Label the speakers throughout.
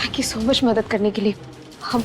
Speaker 1: Thank you so much मदद करने के लिए। हम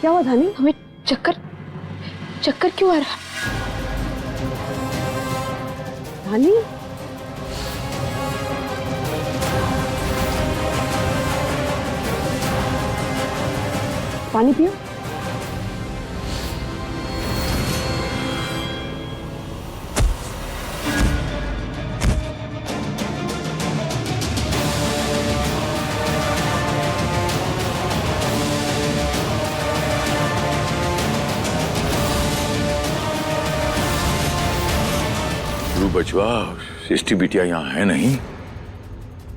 Speaker 2: क्या हुआ धानी?
Speaker 1: हमें चक्कर चक्कर क्यों आ रहा है?
Speaker 2: धानी पानी पियो।
Speaker 3: बचवा, सृष्टि बिटिया यहाँ है नहीं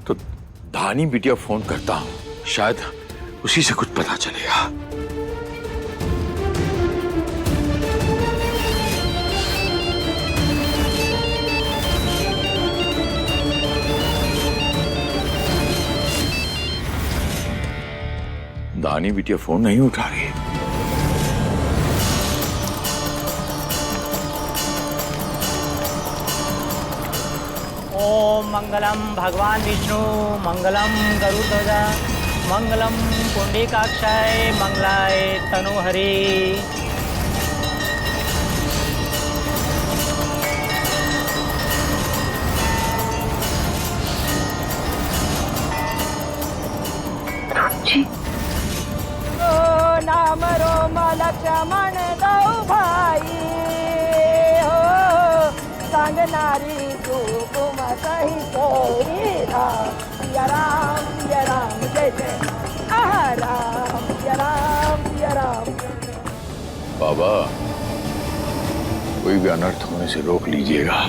Speaker 3: तो धानी बिटिया फोन करता हूँ, शायद उसी से कुछ पता चलेगा। धानी बिटिया फोन नहीं उठा रही।
Speaker 4: ओम मंगलम भगवान विष्णु, मंगलम गरुड़ध्वज, मंगलम पुंडरीकाक्षाय, मंगलाय तनोहरि। ओ नाम रोम लक्ष्मण दो भाई हो, संग नारी कुम सही सोई राम, या राम या राम, जय जय राम या राम या राम।
Speaker 3: बाबा, कोई भी अनर्थ होने से रोक लीजिएगा।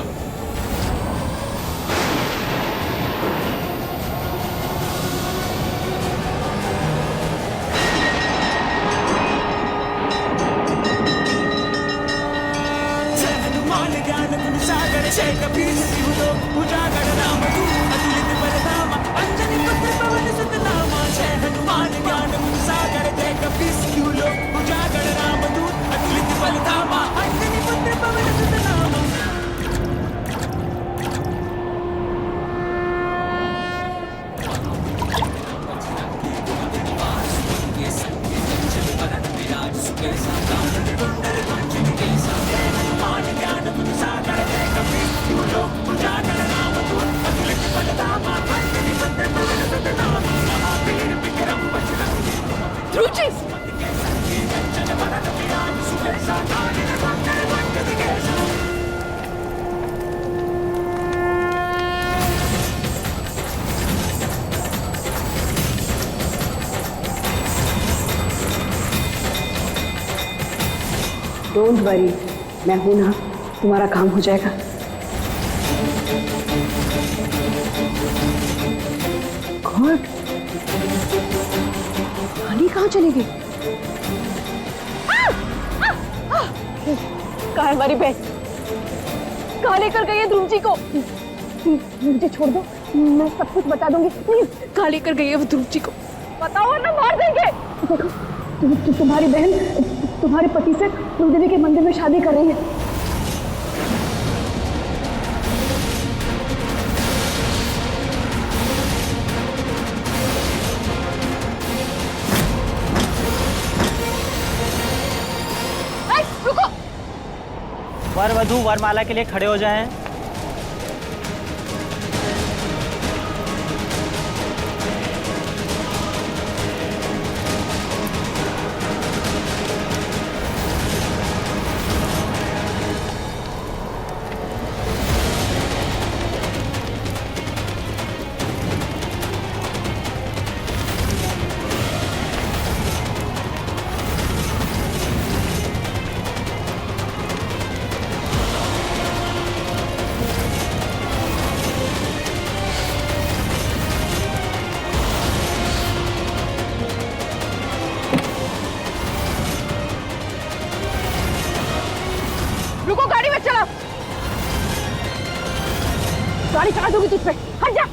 Speaker 2: डोंट वरी, मैं हूं ना, तुम्हारा काम हो जाएगा। गॉड, धानी कहाँ चली गई? कहाँ है हमारी बहन? कहाँ लेकर गई है ध्रुव जी को? मुझे छोड़ दो, मैं सब कुछ बता दूंगी। प्लीज,
Speaker 1: कहाँ लेकर गई है वो ध्रुव जी को?
Speaker 2: बताओ वरना मार देंगे। देखो, तुम्हारी बहन तुम्हारे पति से कुलदेवी के मंदिर में शादी कर रही है।
Speaker 1: रुको।
Speaker 4: वर वधू वरमाला के लिए खड़े हो जाएं।
Speaker 2: रुको, गाड़ी में चलो। गाड़ी चला दूंगी तुझ पे, हट जा।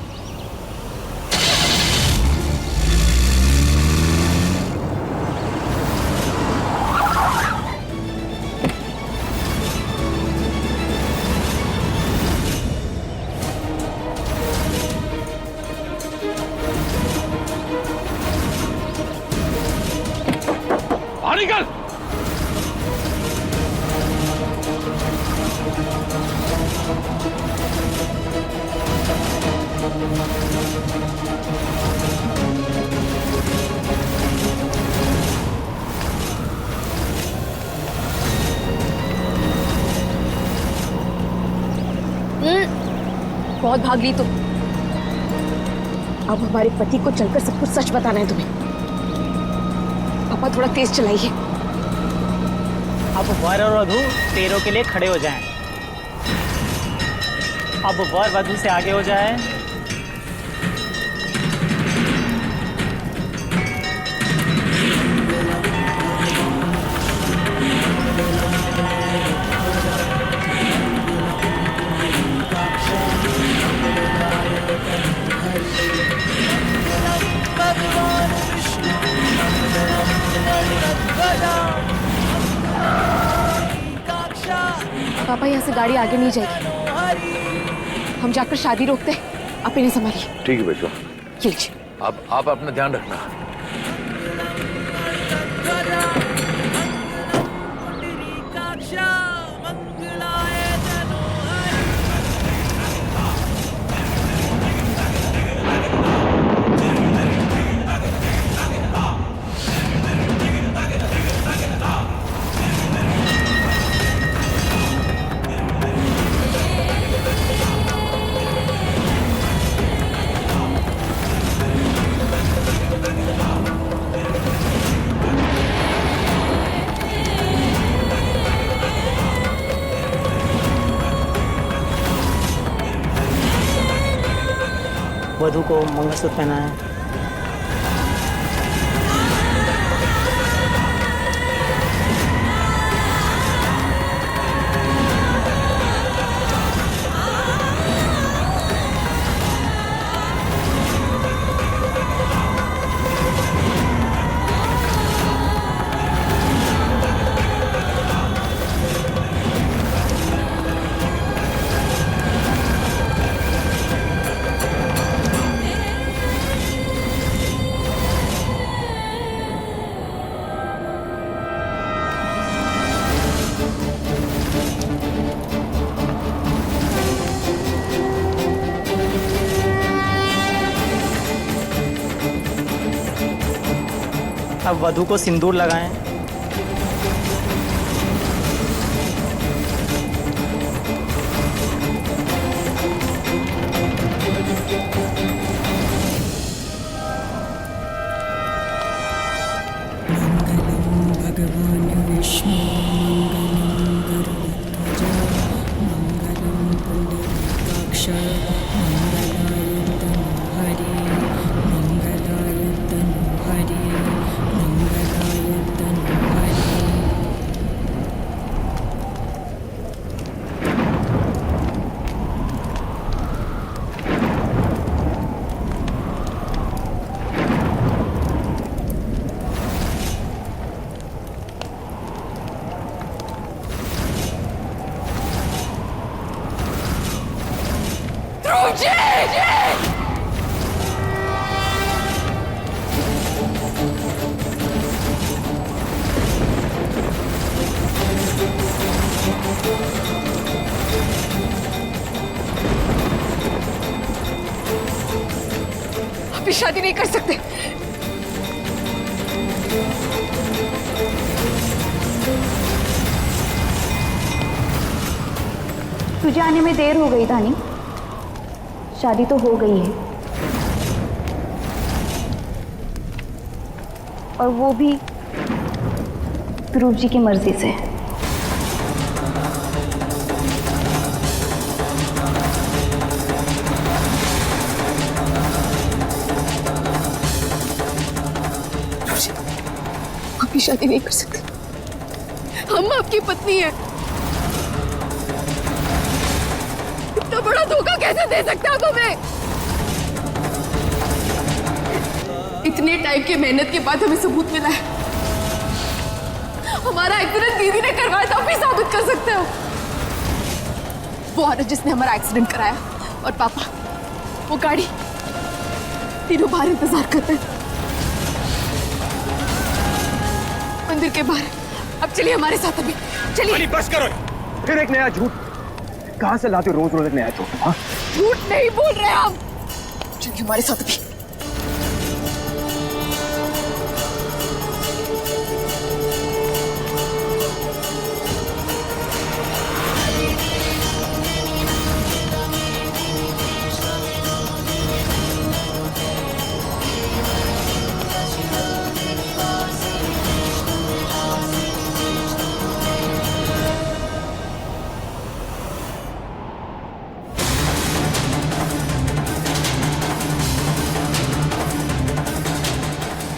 Speaker 3: बाहर निकल।
Speaker 2: बहुत भाग ली तुम। अब हमारे पति को चलकर सब कुछ सच बताना है तुम्हें। पापा थोड़ा तेज चलाइए।
Speaker 4: अब वर और वधू पैरों के लिए खड़े हो जाएं। अब वर वधू से आगे हो जाए।
Speaker 2: पापा यहाँ से गाड़ी आगे नहीं जाएगी। हम जाकर शादी रोकते हैं। आप इन्हें संभालिए।
Speaker 3: ठीक है बचवा।
Speaker 2: ये लीजिए।
Speaker 3: अब आप अपना ध्यान रखना।
Speaker 4: वधू को मंगलसूत्र पहना है। अब वधू को सिंदूर लगाएं।
Speaker 5: भगवान विष्णु मंगलम गरुड़ध्वजा मंगलम पुंडरीकाक्ष मंगलाय तनोहरि मंगलाय तनोहरि मंगलाय तनोहरि।
Speaker 2: अभी शादी नहीं कर सकते।
Speaker 6: तुझे आने में देर हो गई धानी। शादी तो हो गई है, और वो भी ध्रुव जी की मर्जी से।
Speaker 2: अभी शादी नहीं कर सकते। हम आपकी पत्नी है। इतना बड़ा धोखा कैसे दे सकते आप हमें? इतने टाइम की मेहनत के बाद हमें सबूत मिला है। हमारा एक्सीडेंट दीदी ने करवाया था, आप भी साबित कर सकते हो। वो औरत जिसने हमारा एक्सीडेंट कराया, और पापा वो गाड़ी, तीनों बाहर इंतजार करते हैं। मंदिर के बाहर। अब चलिए हमारे साथ अभी, चलिए।
Speaker 7: बस करो, फिर एक नया झूठ। कहां से लाते हो रोज रोज एक नया झूठ? हाँ,
Speaker 2: झूठ नहीं बोल रहे हम, चलिए हमारे साथ अभी।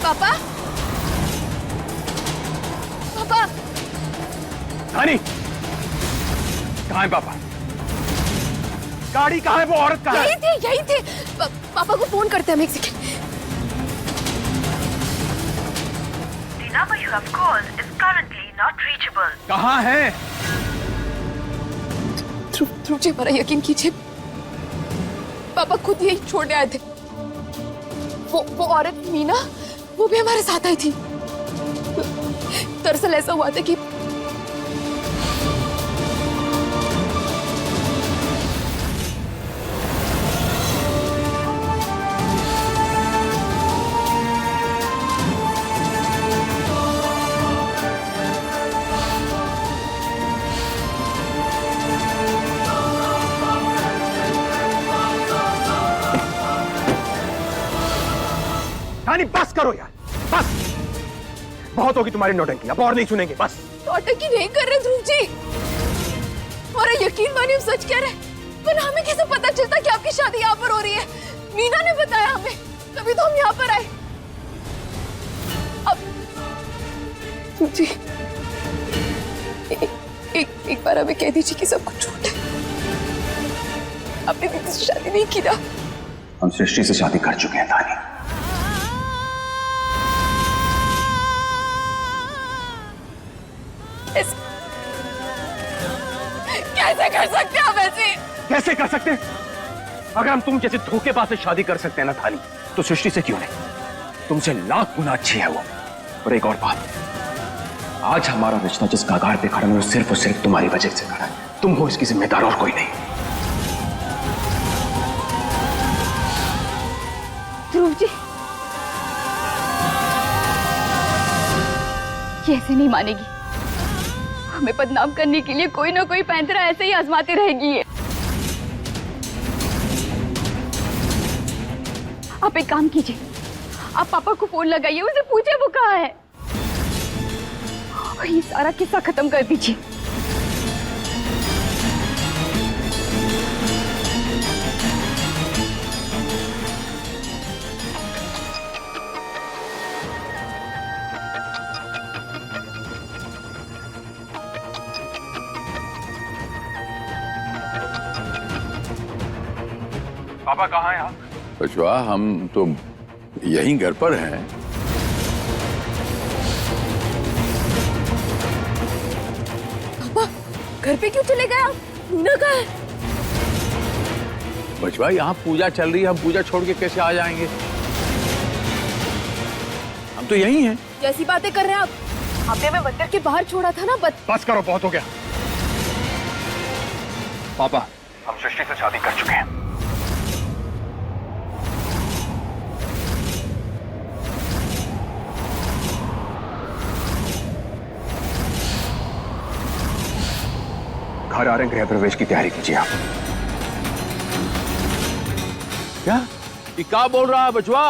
Speaker 2: पापा, पापा,
Speaker 7: धानी, कहाँ है पापा? गाड़ी कहाँ है? वो औरत कहाँ है?
Speaker 2: यही थे। पापा को फोन करते हैं हम, एक second.
Speaker 8: The number you have called is currently not reachable.
Speaker 7: कहाँ है?
Speaker 2: ध्रुव जी, हमारा यकीन कीजिए, पापा खुद यही छोड़ने आए थे। वो औरत मीना, वो भी हमारे साथ आई थी। दरअसल ऐसा हुआ था कि
Speaker 7: धानी, बस करो यार, बस। बहुत होगी तुम्हारी नौटंकी, अब और नहीं सुनेंगे, बस।
Speaker 2: नौटंकी नहीं कर रहे ध्रुव जी, हमारा यकीन मानिए, सच कह रहे। पर हमें कैसे पता चलता कि आपकी शादी यहाँ पर हो रही है? मीना ने बताया हमें, तभी तो हम यहाँ पर आए। अब ध्रुव जी, एक बार हमें कह दीजिए कि सब कुछ झूठ है। आपने दीदी से शादी नहीं की ना?
Speaker 7: हम सृष्टि से शादी कर चुके हैं धानी।
Speaker 2: कैसे कर सकते हैं आप ऐसे?
Speaker 7: कैसे कर सकते हैं? अगर हम तुम जैसे धोखेबाज से शादी कर सकते हैं ना धानी, तो सृष्टि से क्यों नहीं? तुमसे लाख गुना अच्छी है वो। और एक और बात, आज हमारा रिश्ता जिस कगार पे खड़ा है वो सिर्फ और सिर्फ तुम्हारी वजह से खड़ा है। तुम हो इसकी जिम्मेदार और कोई नहीं।
Speaker 6: ध्रुव जी, ये ऐसे नहीं मानेगी। हमें बदनाम करने के लिए कोई ना कोई पैंतरा ऐसे ही आजमाती रहेगी ये। आप एक काम कीजिए, आप पापा को फोन लगाइए, उसे पूछे वो कहाँ है। ये सारा किस्सा खत्म कर दीजिए।
Speaker 7: पापा कहाँ हैं आप?
Speaker 3: बचवा, हम तो यहीं घर पर हैं।
Speaker 2: पापा, घर पे क्यों चले गए आप? मीना कहाँ है?
Speaker 3: बचवा, यहाँ पूजा चल रही है, हम पूजा छोड़ के कैसे आ जाएंगे? हम तो यहीं हैं।
Speaker 2: कैसी बातें कर रहे हैं आप? आपने हमें मंदिर के बाहर छोड़ा था ना।
Speaker 7: बस करो, बहुत हो गया। पापा, हम सृष्टि से शादी कर चुके हैं। घर आ रहे हैं, गृह प्रवेश की तैयारी कीजिए आप।
Speaker 3: क्या? ये क्या बोल रहा है बचवा?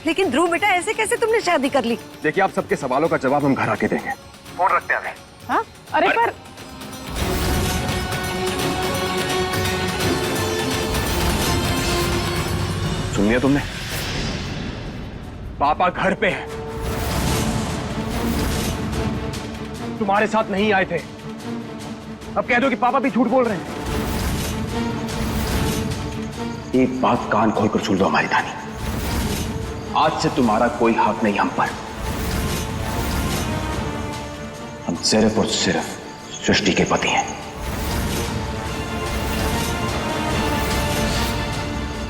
Speaker 8: लेकिन ध्रुव बेटा, ऐसे कैसे तुमने शादी कर ली?
Speaker 7: देखिए, आप सबके सवालों का जवाब हम घर आके देंगे। फोन रखते हैं।
Speaker 8: हाँ? अरे पर
Speaker 7: सुन लिया तुमने? पापा घर पे हैं, तुम्हारे साथ नहीं आए थे। अब कह दो कि पापा भी झूठ बोल रहे हैं। एक बात कान खोलकर सुन लो हमारी धानी, आज से तुम्हारा कोई हक नहीं हम पर। हम सिर्फ और सिर्फ सृष्टि के पति हैं।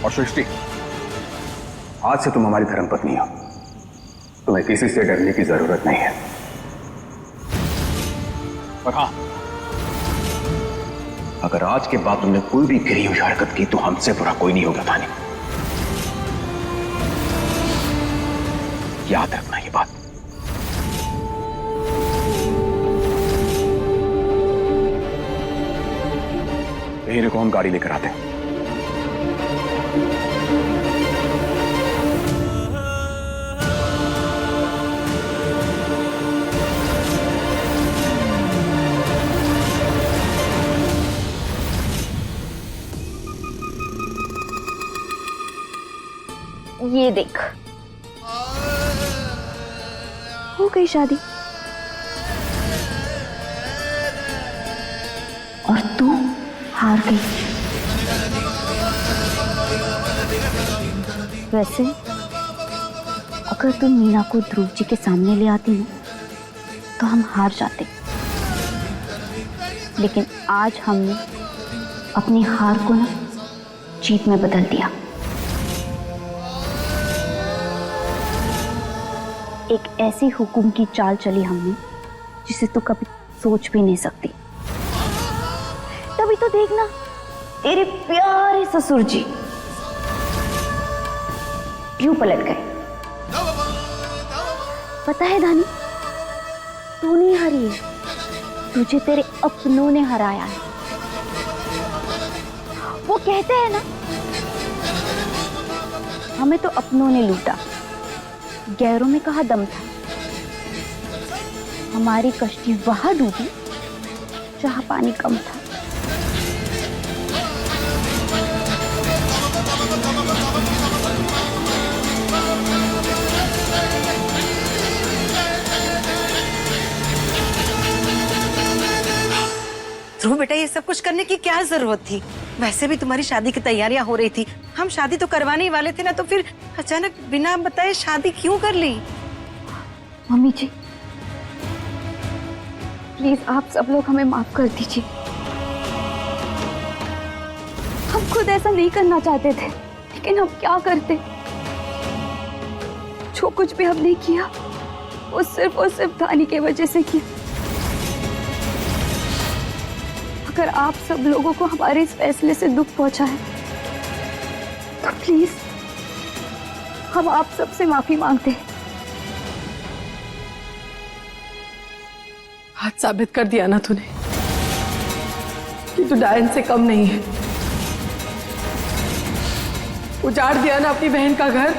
Speaker 7: और सृष्टि, आज से तुम हमारी धर्मपत्नी हो। तुम्हें किसी से डरने की जरूरत नहीं है। और हाँ, अगर आज के बाद तुमने कोई भी गिरी हुई हरकत की तो हमसे बुरा कोई नहीं होगा थाने। याद रखना ये बात। हीरे को हम गाड़ी लेकर आते हैं।
Speaker 6: ये देख, हो गई शादी और तू हार गई। वैसे अगर तुम मीना को ध्रुव जी के सामने ले आती ना तो हम हार जाते, लेकिन आज हमने अपनी हार को ना जीत में बदल दिया। एक ऐसी हुकुम की चाल चली हमने जिसे तो कभी सोच भी नहीं सकती। तभी तो देखना तेरे प्यारे ससुर जी यूं पलट गए। पता है धानी, तू नहीं हारी है, तुझे तेरे अपनों ने हराया है। वो कहते हैं ना, हमें तो अपनों ने लूटा, गैरों में कहाँ दम था। हमारी कश्ती वहां डूबी जहां पानी कम था।
Speaker 9: ध्रुव बेटा, ये सब कुछ करने की क्या जरूरत थी? वैसे भी तुम्हारी शादी की तैयारियां हो रही थी, हम शादी तो करवाने ही वाले थे ना, तो फिर अचानक बिना बताए शादी क्यों कर ली?
Speaker 6: मम्मी जी प्लीज आप सब लोग हमें माफ कर दीजिए। हम खुद ऐसा नहीं करना चाहते थे, लेकिन हम क्या करते। जो कुछ भी हमने किया वो सिर्फ धानी की वजह से किया। अगर आप सब लोगों को हमारे इस फैसले से दुख पहुंचा है तो प्लीज हम आप सबसे माफी मांगते हैं।
Speaker 2: आज साबित कर दिया ना तूने कि तू डायन से कम नहीं है। उजाड़ दिया ना अपनी बहन का घर,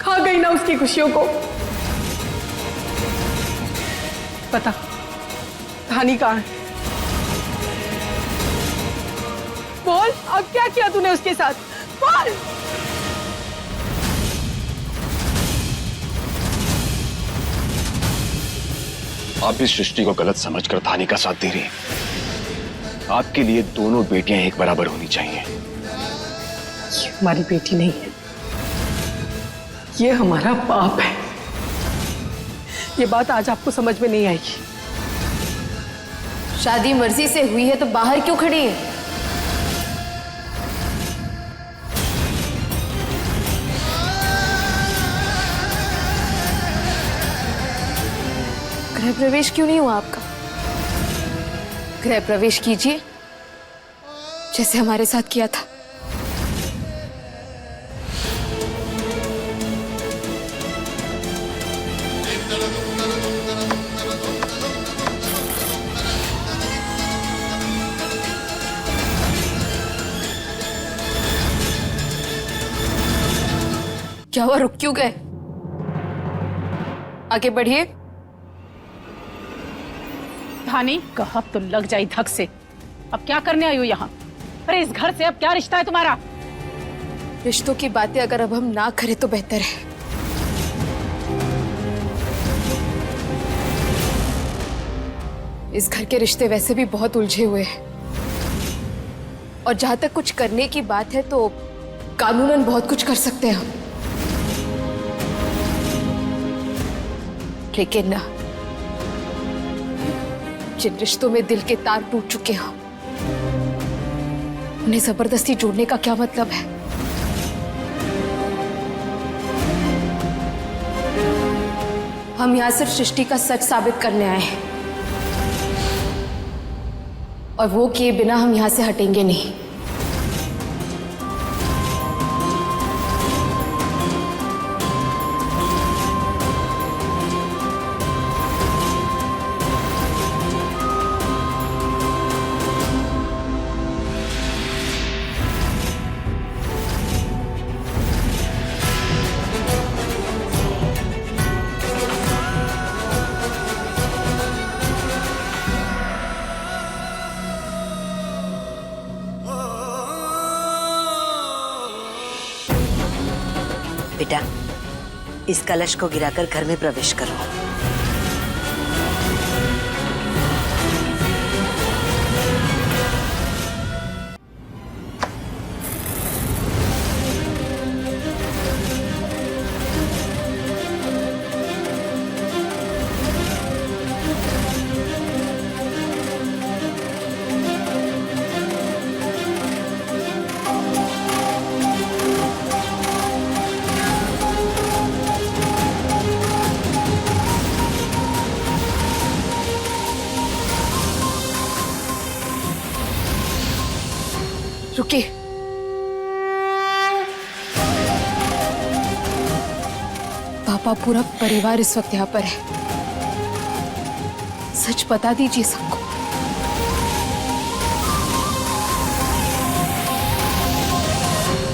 Speaker 2: खा गई ना उसकी खुशियों को। पता धानी कहाँ है? बोल, अब क्या किया तूने उसके साथ? बोल।
Speaker 7: आप इस सृष्टि को गलत समझकर धानी का साथ दे रही हैं। आपके लिए दोनों बेटियां एक बराबर होनी चाहिए।
Speaker 2: ये हमारी बेटी नहीं है, ये हमारा पाप है। ये बात आज आपको समझ में नहीं आएगी।
Speaker 1: शादी मर्जी से हुई है तो बाहर क्यों खड़ी है? गृह प्रवेश क्यों नहीं हुआ आपका? गृह प्रवेश कीजिए जैसे हमारे साथ किया था। क्या हुआ, रुक क्यों गए? आगे बढ़िए।
Speaker 10: धानी, कहा तो लग जाई धक से। अब क्या करने आई हो यहाँ? अरे इस घर से अब क्या रिश्ता है तुम्हारा?
Speaker 1: रिश्तों की बातें अगर अब हम ना करें तो बेहतर है। इस घर के रिश्ते वैसे भी बहुत उलझे हुए हैं, और जहां तक कुछ करने की बात है तो कानूनन बहुत कुछ कर सकते हैं हम, लेकिन ना, जिन रिश्तों में दिल के तार टूट चुके हों उन्हें जबरदस्ती जोड़ने का क्या मतलब है? हम यहां सिर्फ सृष्टि का सच साबित करने आए हैं। और वो किए बिना हम यहाँ से हटेंगे नहीं।
Speaker 9: बेटा, इस कलश को गिराकर घर में प्रवेश करो।
Speaker 1: रुकिए। पापा, पूरा परिवार इस वक्त यहाँ पर है। सच बता दीजिए सबको।